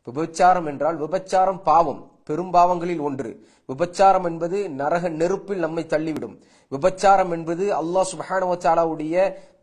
விபச்சாரம் என்றால் விபச்சாரம் பாவம், பெரும்பாவங்களில் ஒன்று. விபச்சாரம் என்பது நரக நெருப்பில் நம்மை தள்ளிவிடும். விபச்சாரம் என்பது அல்லாஹ் சுப்ஹானஹு வ தஆலாவுடைய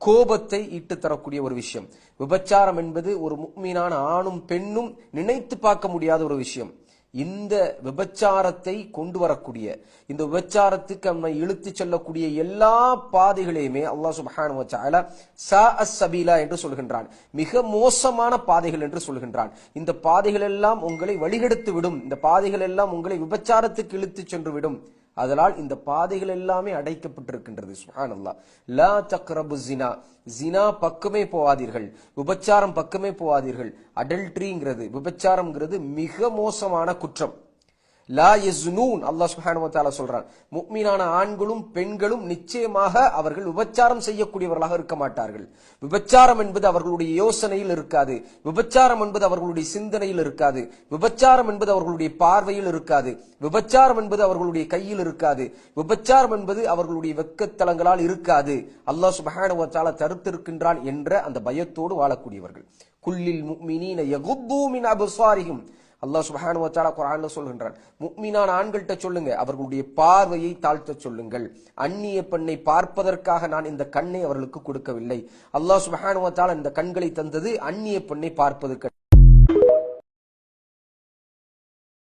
கோபத்தை ஈட்டு தரக்கூடிய ஒரு விஷயம். விபச்சாரம் என்பது ஒரு முஃமினான ஆணும் பெண்ணும் நினைத்து பார்க்க முடியாத ஒரு விஷயம். இந்த விபச்சாரத்தை கொண்டு வரக்கூடிய, இந்த விபச்சாரத்துக்கு நம்மை இழுத்து செல்லக்கூடிய எல்லா பாதைகளையுமே அல்லாஹ் சுப்ஹானஹு வ தஆலா ஸாஅஸ் ஸபீலா என்று சொல்கின்றான். மிக மோசமான பாதைகள் என்று சொல்கின்றான். இந்த பாதைகள் எல்லாம் உங்களை வழிகெடுத்து விடும், இந்த பாதைகள் எல்லாம் உங்களை விபச்சாரத்துக்கு இழுத்து சென்று விடும். அதனால் இந்த பாதைகள் எல்லாமே அடைக்கப்பட்டிருக்கின்றது. சுப்ஹானல்லாஹ். லா தக்ரபு ஸினா, ஜினா பக்கமே போவாதீர்கள், விபச்சாரம் பக்கமே போவாதீர்கள். அடல்ட்ரிங்கிறது, விபச்சாரம்ங்கிறது மிக மோசமான குற்றம். லா யஸ்னூன், அல்லாஹ் சுப்ஹானஹு வ தஆலா சொல்றான், முஃமினான ஆண்களும் பெண்களும் நிச்சயமாக அவர்கள் விபச்சாரம் செய்யக்கூடியவர்களாக இருக்க மாட்டார்கள். விபச்சாரம் என்பது அவர்களுடைய யோசனையில் இருக்காது, விபச்சாரம் என்பது அவர்களுடைய சிந்தனையில் இருக்காது, விபச்சாரம் என்பது அவர்களுடைய பார்வையில் இருக்காது, விபச்சாரம் என்பது அவர்களுடைய கையில் இருக்காது, விபச்சாரம் என்பது அவர்களுடைய வெட்கத்தலங்களால் இருக்காது. அல்லாஹ் சுப்ஹானஹு வ தஆலா தடுத்திருக்கின்றான் என்ற அந்த பயத்தோடு வாழக்கூடியவர்கள். குல்லில் முஃமினீன யகுத்து மின் அப்சாரிஹிம், அல்லாஹ் சுப்ஹானஹு வ தஆலா குர்ஆன்ல சொல்கின்றான், முஃமினான ஆண்கள்ட்ட சொல்லுங்க, அவர்களுடைய பார்வையை தாழ்த்த சொல்லுங்கள். அந்நிய பெண்ணை பார்ப்பதற்காக நான் இந்த கண்ணை அவர்களுக்கு கொடுக்கவில்லை. அல்லாஹ் சுப்ஹானஹு வ தஆலா இந்த கண்களை தந்தது அந்நிய பெண்ணை பார்ப்பதற்கு.